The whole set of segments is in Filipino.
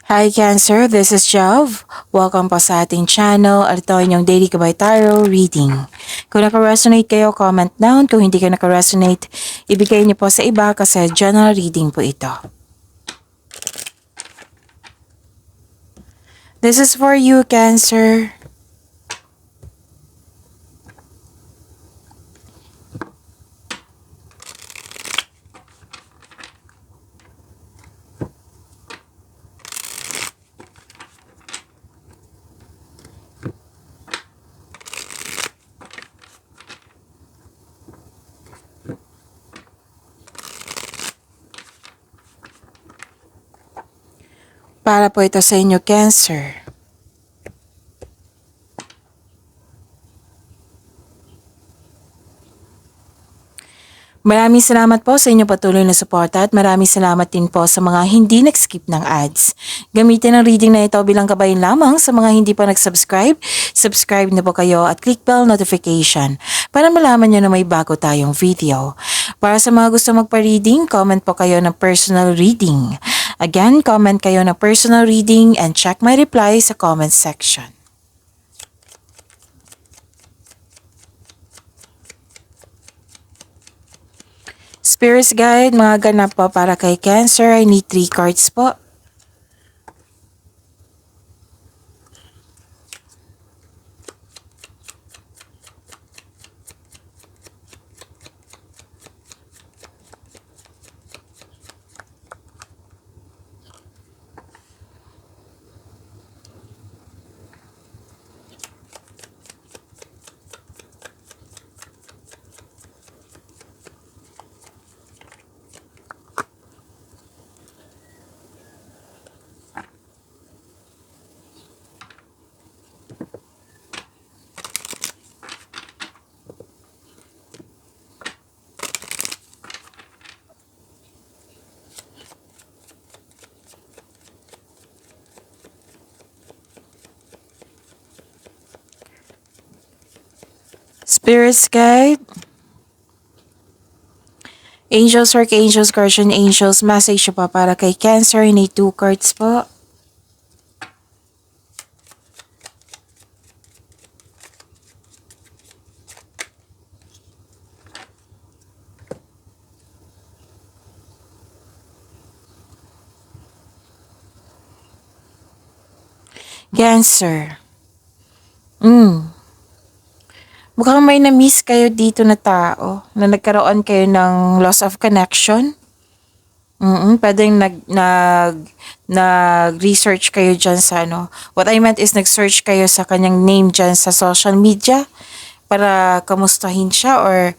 Hi Cancer, this is Jav. Welcome po sa ating channel at ito inyong Daily Gabay Tarot Reading. Kung naka-resonate kayo, comment down. Kung hindi kayo naka-resonate, ibigay niyo po sa iba kasi general reading po ito. This is for you, Cancer. Para po ito sa inyo, Cancer. Maraming salamat po sa inyong patuloy na suporta at maraming salamat din po sa mga hindi nag-skip ng ads. Gamitin ang reading na ito bilang kabayan lamang sa mga hindi pa nag-subscribe. Subscribe na po kayo at click bell notification para malaman nyo na may bago tayong video. Para sa mga gusto magpa-reading, comment po kayo ng personal reading. Again, comment kayo ng personal reading and check my reply sa comment section. Spirits Guide, mga ganap po para kay Cancer. I need 3 cards po. Spirits Guide. Angels, Archangels, Guardian Angels, message pa para kay Cancer. I need 2 cards po. Cancer. Mukhang may na-miss kayo dito na tao na nagkaroon kayo ng loss of connection. Pwedeng nag-research kayo dyan sa ano. What I meant is nag-search kayo sa kanyang name dyan sa social media para kamustahin siya or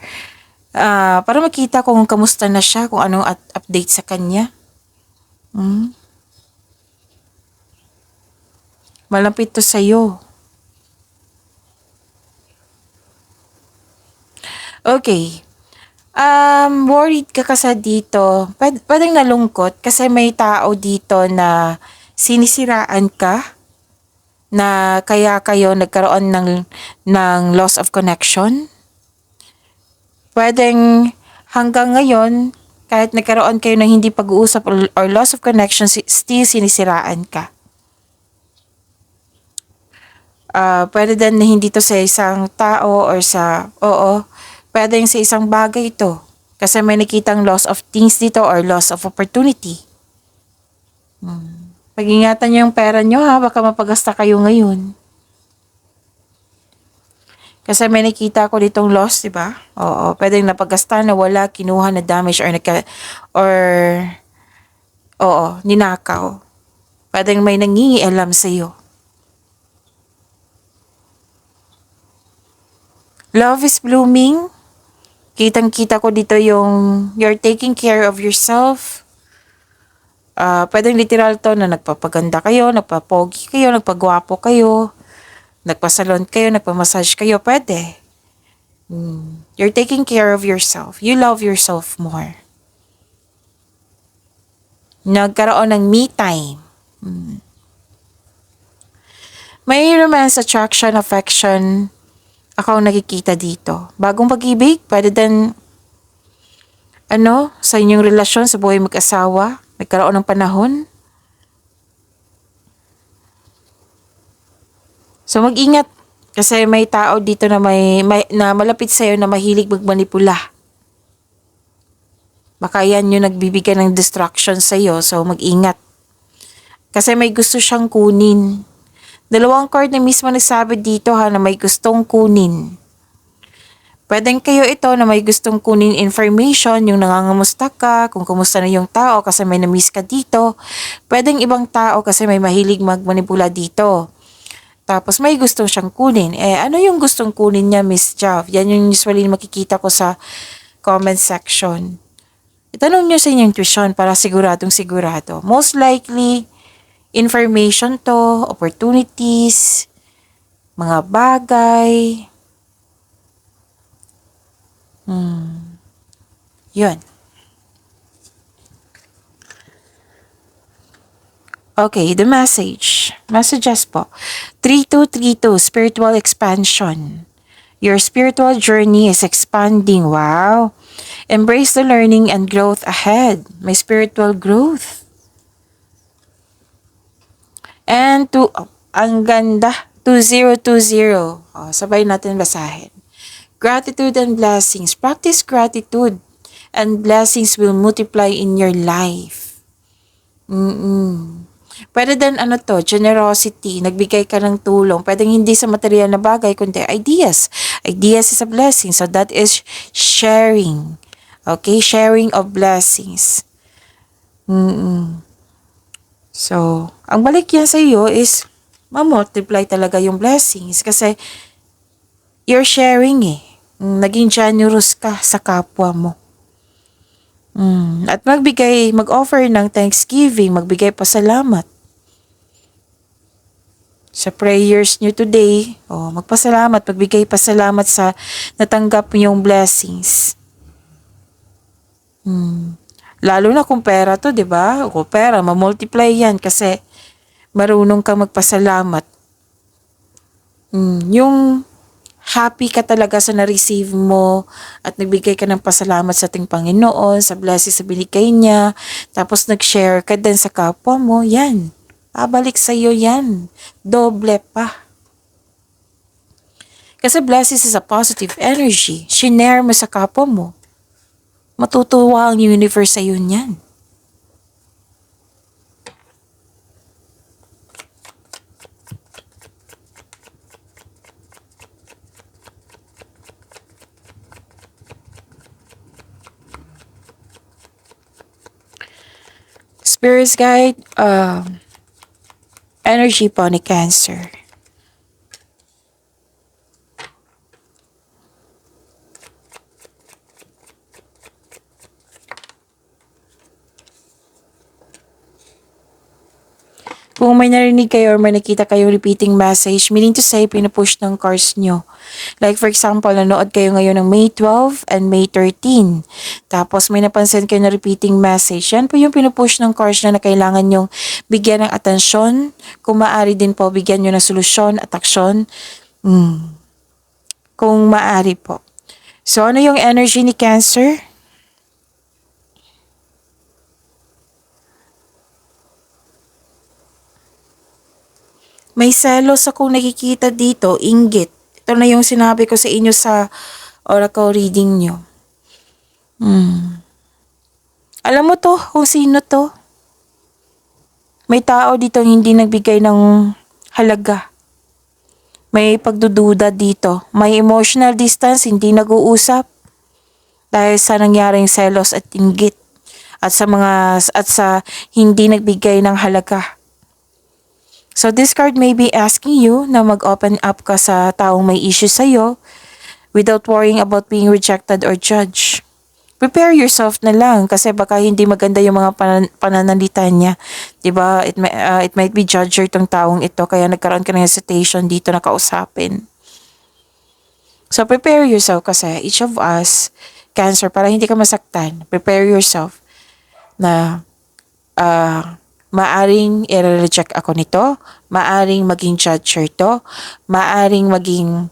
para makita kung kamusta na siya, kung anong update sa kanya. Malapit to sa'yo. Okay. Worried ka kasi dito. Pwedeng nalungkot kasi may tao dito na sinisiraan ka na kaya kayo nagkaroon ng loss of connection. Pwedeng hanggang ngayon, kahit nagkaroon kayo ng hindi pag-uusap or loss of connection, still sinisiraan ka. Pwede din na hindi to sa isang tao or pwede sa isang bagay ito. Kasi may nakitang loss of things dito or loss of opportunity. Pag-ingatan nyo yung pera nyo ha, baka mapagasta kayo ngayon. Kasi may nakita ko ditong loss, di ba? Oo, pwedeng napagasta na wala, kinuha na damage ninakaw. Pwedeng may nangingialam sa'yo. Love is blooming. Kitang-kita ko dito yung you're taking care of yourself. Pwedeng literal to na nagpapaganda kayo, nagpapogi kayo, nagpagwapo kayo, nagpasalon kayo, nagpamassage kayo, pwede. You're taking care of yourself. You love yourself more. Nagkaroon ng me time. May romance, attraction, affection, ako ang nakikita dito. Bagong pag-ibig, pwede din, sa inyong relasyon, sa buhay mag-asawa, nagkaroon ng panahon. So mag-ingat kasi may tao dito na na malapit sa na mahilig magmanipula. Baka yan yung nagbibigay ng distraction sa iyo, so mag-ingat. Kasi may gusto siyang kunin. Dalawang card na mismo nagsabi dito na may gustong kunin. Pwedeng kayo ito na may gustong kunin information, yung nangangamusta ka, kung kumusta na yung tao kasi may na-miss ka dito. Pwedeng ibang tao kasi may mahilig magmanipula dito. Tapos may gustong siyang kunin. Ano yung gustong kunin niya, Miss Jav? Yan yung usually makikita ko sa comment section. Itanong niyo sa inyong intuition para siguradong sigurado. Most likely, information to, opportunities, mga bagay. Yun. Okay, the message. Messages po. 3232, spiritual expansion. Your spiritual journey is expanding. Wow. Embrace the learning and growth ahead. May spiritual growth. And ang ganda. 2020. Sabay natin basahin. Gratitude and blessings. Practice gratitude and blessings will multiply in your life. Pwede din generosity. Nagbigay ka ng tulong. Pwedeng hindi sa material na bagay, kundi ideas. Ideas is a blessing. So that is sharing. Okay? Sharing of blessings. So, ang balik yan sa iyo is ma-multiply talaga yung blessings kasi you're sharing Naging generous ka sa kapwa mo. At mag-offer ng thanksgiving, magbigay pasalamat. Sa prayers nyo today, magpasalamat, magbigay pasalamat sa natanggap yung blessings. Lalo na kung pera to, di ba? O pera, ma-multiply yan kasi marunong kang magpasalamat. Yung happy ka talaga sa na-receive mo at nagbigay ka ng pasalamat sa ating Panginoon, sa blessings sa binigay niya, tapos nag-share ka din sa kapwa mo, yan. Pabalik sa iyo yan. Doble pa. Kasi blessings is a positive energy. Shinare mo sa kapwa mo. Matutuwa ang universe sa iyo niyan. Spirit's guide, energy po ni Cancer. Kung may narinig kayo or may nakita kayong repeating message, meaning to say, pinupush ng cards nyo. Like for example, nanood kayo ngayon ng May 12 and May 13. Tapos may napansin kayo na repeating message. Yan po yung pinupush ng cards na kailangan nyong bigyan ng atensyon. Kung maaari din po, bigyan nyo ng solusyon at aksyon. Kung maaari po. So ano yung energy ni Cancer? May selos akong nakikita dito, inggit. Ito na yung sinabi ko sa inyo sa oracle reading nyo. Alam mo to, kung sino to? May tao dito hindi nagbigay ng halaga. May pagdududa dito. May emotional distance, hindi nag-uusap. Dahil sa nangyaring selos at inggit. At sa hindi nagbigay ng halaga. So this card may be asking you na mag-open up ka sa taong may issue sa'yo without worrying about being rejected or judged. Prepare yourself na lang kasi baka hindi maganda yung mga pananalita niya. Diba? It might be judger tong taong ito kaya nagkaroon ka ng hesitation dito na kausapin. So prepare yourself kasi each of us, Cancer, para hindi ka masaktan, prepare yourself na maaring i-reject ako nito, maaring maging judger to, maaring maging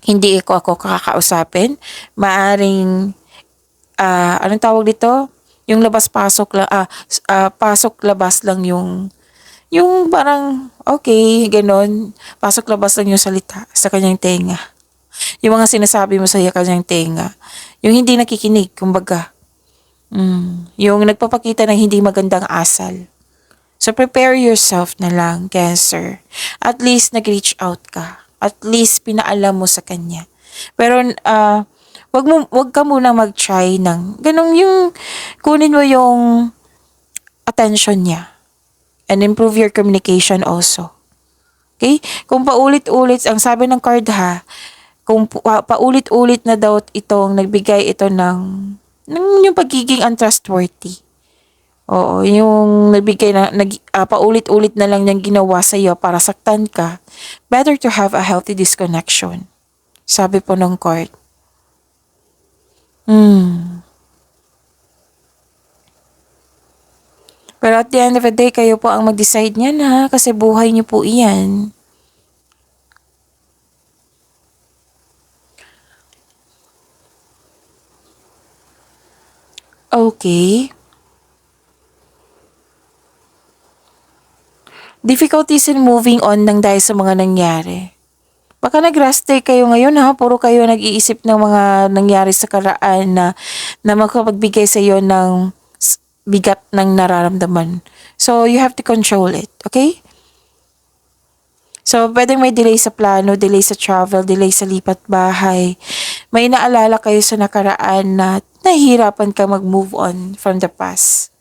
hindi ako kakausapin, maaring anong tawag dito? Yung labas-pasok lang, pasok-labas lang yung Yung parang, okay, ganon. Pasok-labas lang yung salita sa kanyang tenga. Yung mga sinasabi mo sa kanyang tenga. Yung hindi nakikinig, kumbaga. Yung nagpapakita ng hindi magandang asal. So, prepare yourself na lang, Cancer. At least, nag-reach out ka. At least, pinaalam mo sa kanya. Pero, wag ka muna mag-try ng, ganun yung, kunin mo yung attention niya. And improve your communication also. Okay? Kung paulit-ulit, ang sabi ng card ha, kung paulit-ulit na daw itong nagbigay ito ng yung pagiging untrustworthy. Oo, yung nagbigay na, paulit-ulit na lang niyang ginawa sa iyo para saktan ka, better to have a healthy disconnection. Sabi po ng card. Pero at the end of the day, kayo po ang mag-decide niyan ha, kasi buhay niyo po iyan. Okay. Difficulties in moving on nang dahil sa mga nangyari. Baka nag-rusty kayo ngayon ha, puro kayo nag-iisip ng mga nangyari sa karaan na makapagbigay sa iyo ng bigat ng nararamdaman. So, you have to control it, okay? So, pwedeng may delay sa plano, delay sa travel, delay sa lipat bahay. May naalala kayo sa nakaraan na nahihirapan ka mag-move on from the past.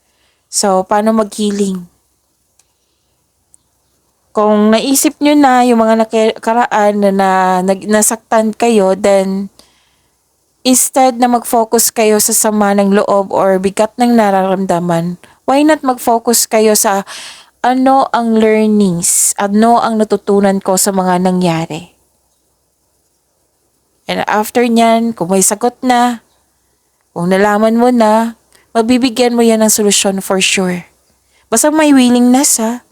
So, paano mag-healing? Kung naisip nyo na yung mga nakaraan nasaktan kayo, then instead na mag-focus kayo sa sama ng loob or bigat ng nararamdaman, why not mag-focus kayo sa ano ang learnings, ano ang natutunan ko sa mga nangyari. And after nyan, kung may sagot na, kung nalaman mo na, mabibigyan mo yan ng solusyon for sure. Basta may willingness ha.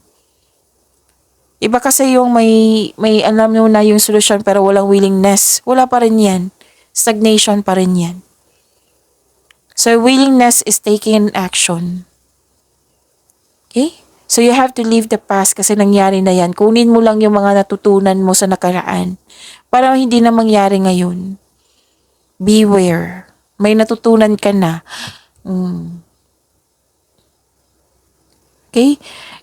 Iba kasi yung may alam mo na yung solusyon pero walang willingness. Wala pa rin yan. Stagnation pa rin yan. So, willingness is taking an action. Okay? So, you have to leave the past kasi nangyari na yan. Kunin mo lang yung mga natutunan mo sa nakaraan para hindi na mangyari ngayon. Beware. May natutunan ka na. Okay?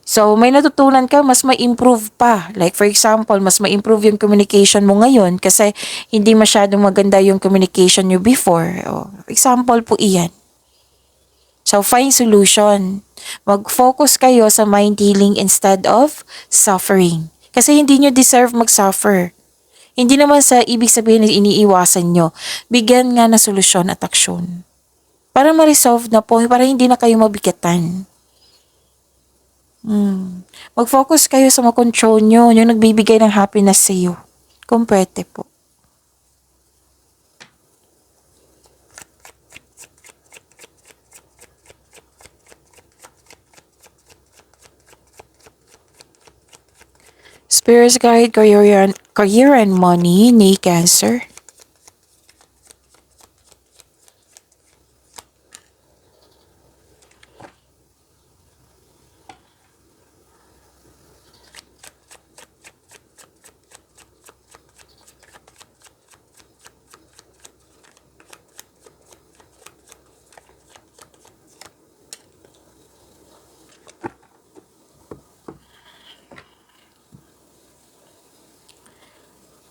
So, may natutunan ka, mas ma-improve pa. Like, for example, mas ma-improve yung communication mo ngayon kasi hindi masyadong maganda yung communication nyo before. Example po iyan. So, find solution. Mag-focus kayo sa mind healing instead of suffering. Kasi hindi nyo deserve mag-suffer. Hindi naman sa ibig sabihin na iniiwasan nyo. Bigyan nga na solusyon at aksyon. Para ma-resolve na po, para hindi na kayo mabigatan. Mag-focus kayo sa makontrol nyo, yung nagbibigay ng happiness sa iyo. Kung pwede po. Spirit guide, career and money ni Cancer.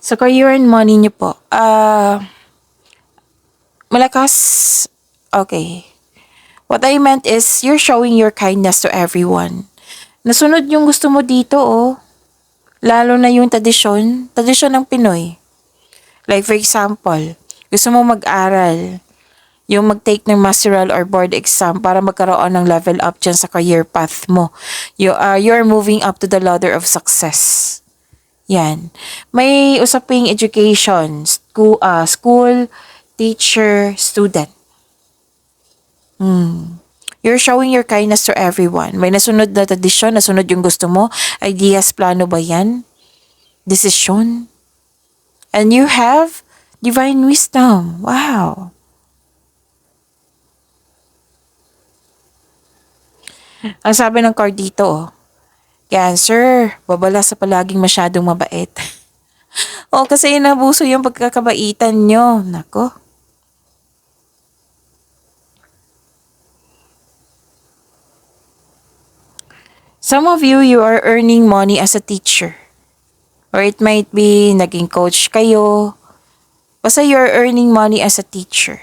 Sa career and money niyo po, malakas, okay. What I meant is, you're showing your kindness to everyone. Nasunod yung gusto mo dito, oh. Lalo na yung tradisyon ng Pinoy. Like for example, gusto mo mag-aral, yung mag-take ng masteral or board exam para magkaroon ng level up dyan sa career path mo. You're moving up to the ladder of success. Yan. May usaping education, school, teacher, student. You're showing your kindness to everyone. May nasunod na tradisyon, nasunod yung gusto mo. Ideas, plano ba yan? Desisyon. And you have divine wisdom. Wow. Ang sabi ng card dito, Cancer, babala sa palaging masyadong mabait. O kasi inabuso yung pagkakabaitan nyo. Nako. Some of you are earning money as a teacher. Or it might be naging coach kayo. Basta you're earning money as a teacher.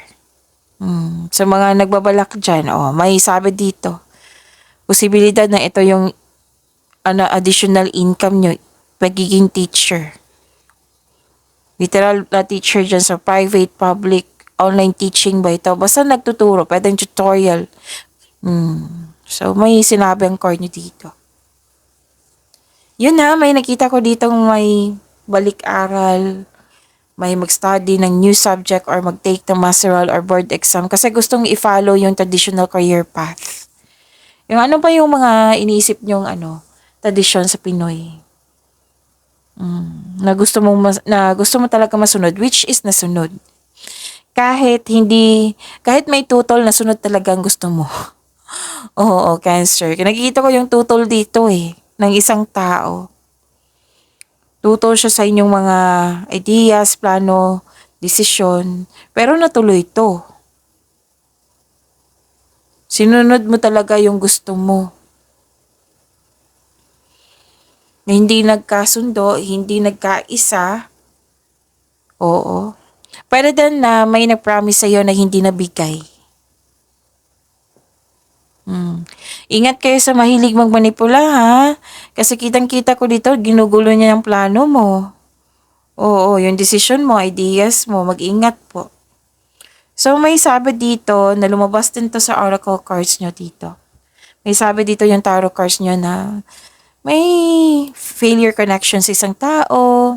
Sa mga nagbabalak dyan, may sabi dito. Posibilidad na ito yung additional income nyo, pagiging teacher. Literal na teacher dyan sa private, public, online teaching ba ito? Basta nagtuturo, pwedeng tutorial. So, may sinabi ang core nyo dito. Yun ha, may nakita ko dito may balik-aral, may mag-study ng new subject or mag-take ng masteral or board exam kasi gustong i-follow yung traditional career path. Yung ano pa yung mga iniisip nyong tradisyon sa Pinoy? Na gusto mo talaga masunod, which is nasunod. Kahit may tutol, nasunod talaga ang gusto mo. Oo, Cancer. Nakikita ko yung tutol dito ng isang tao. Tutol siya sa inyong mga ideas, plano, desisyon, pero natuloy to. Sinunod mo talaga yung gusto mo. Na hindi nagkasundo, hindi nagkaisa. Oo. Pero din na may nag-promise sa'yo na hindi nabigay. Ingat kayo sa mahilig magmanipula ha. Kasi kitang-kita ko dito, ginugulo niya yung plano mo. Oo, yung decision mo, ideas mo, mag-ingat po. So may sabi dito na lumabas din to sa oracle cards nyo dito. May sabi dito yung tarot cards nyo na may failure connection sa isang tao,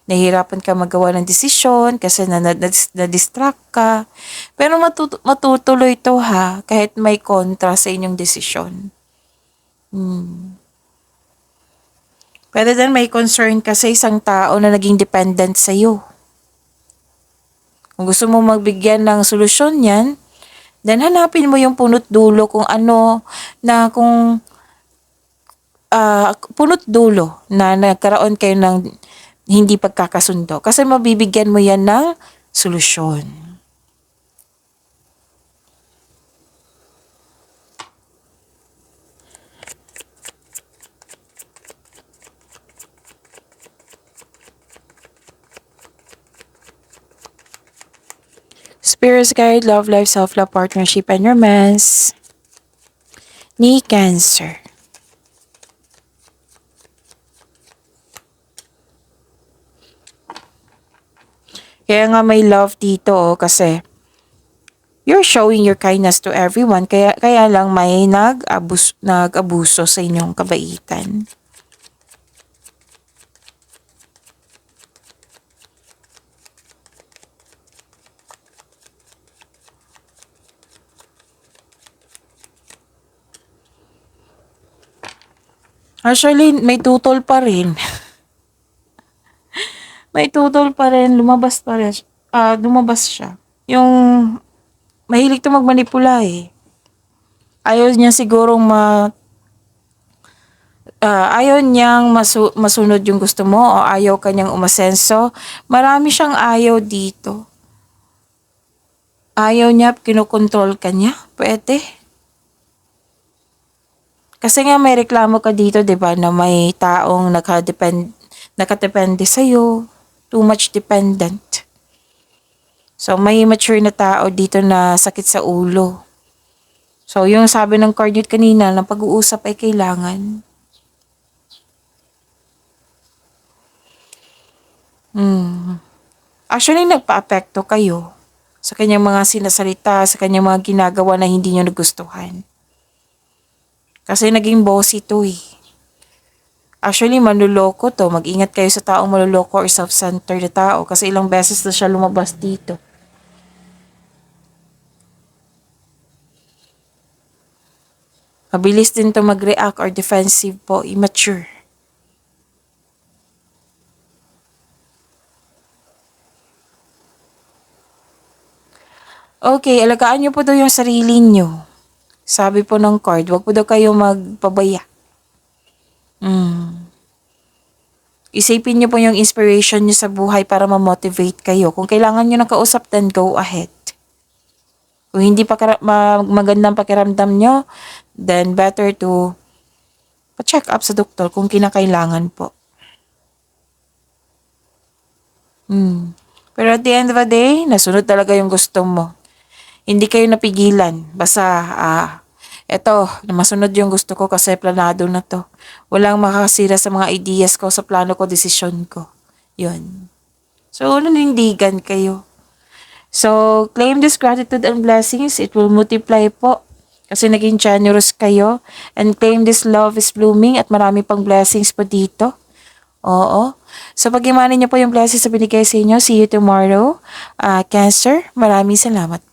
nahihirapan ka magawa ng desisyon kasi na-distract ka. Pero matutuloy to ha, kahit may kontra sa inyong desisyon. Pero then may concern ka sa isang tao na naging dependent sa'yo. Kung gusto mo magbigyan ng solusyon yan, then hanapin mo yung punot dulo kung punot dulo na nagkaroon kayo ng hindi pagkakasundo. Kasi mabibigyan mo yan ng solusyon. Spirit's Guide, Love Life, Self-Love, Partnership, and Romance ni Cancer. Kaya nga may love dito kasi you're showing your kindness to everyone. Kaya lang may nag-abuso sa inyong kabaitan. Actually, may tutol pa rin. May tutol pa rin. Lumabas siya. Yung mahilig to magmanipula Ayaw niya sigurong ayaw niyang masunod yung gusto mo o ayaw kanyang umasenso. Marami siyang ayaw dito. Ayaw niya, kinukontrol ka niya. Pwede. Kasi nga may reklamo ka dito, 'di ba, na may taong nakadepende sa'yo. Too much dependent. So may mature na tao dito na sakit sa ulo. So yung sabi ng card kanina na pag-uusap ay kailangan. Actually, nagpa-apekto kayo sa kanyang mga sinasalita, sa kanyang mga ginagawa na hindi nyo nagustuhan. Kasi naging bossy to Actually, manluloko to. Mag-ingat kayo sa taong manluloko or self-centered na tao kasi ilang beses na siya lumabas dito. Mabilis din to mag-react or defensive po, immature. Okay, alagaan niyo po daw yung sarili niyo. Sabi po ng card, wag po daw kayo magpabaya. Isipin niyo po yung inspiration niyo sa buhay para ma-motivate kayo. Kung kailangan niyo ng kausap, then go ahead. Kung hindi pa magandang pakiramdam niyo, then better to pa-check up sa doktor kung kinakailangan po. Pero at the end of the day, nasunod talaga yung gusto mo. Hindi kayo napigilan. Basta, eto, masunod yung gusto ko kasi planado na to. Walang makakasira sa mga ideas ko, sa plano ko, desisyon ko. Yun. So, nanindigan kayo. So, claim this gratitude and blessings. It will multiply po. Kasi naging generous kayo. And claim this love is blooming at marami pang blessings po dito. Oo. So, pag-imanin niyo po yung blessings na binigay sa inyo. See you tomorrow. Cancer, maraming salamat.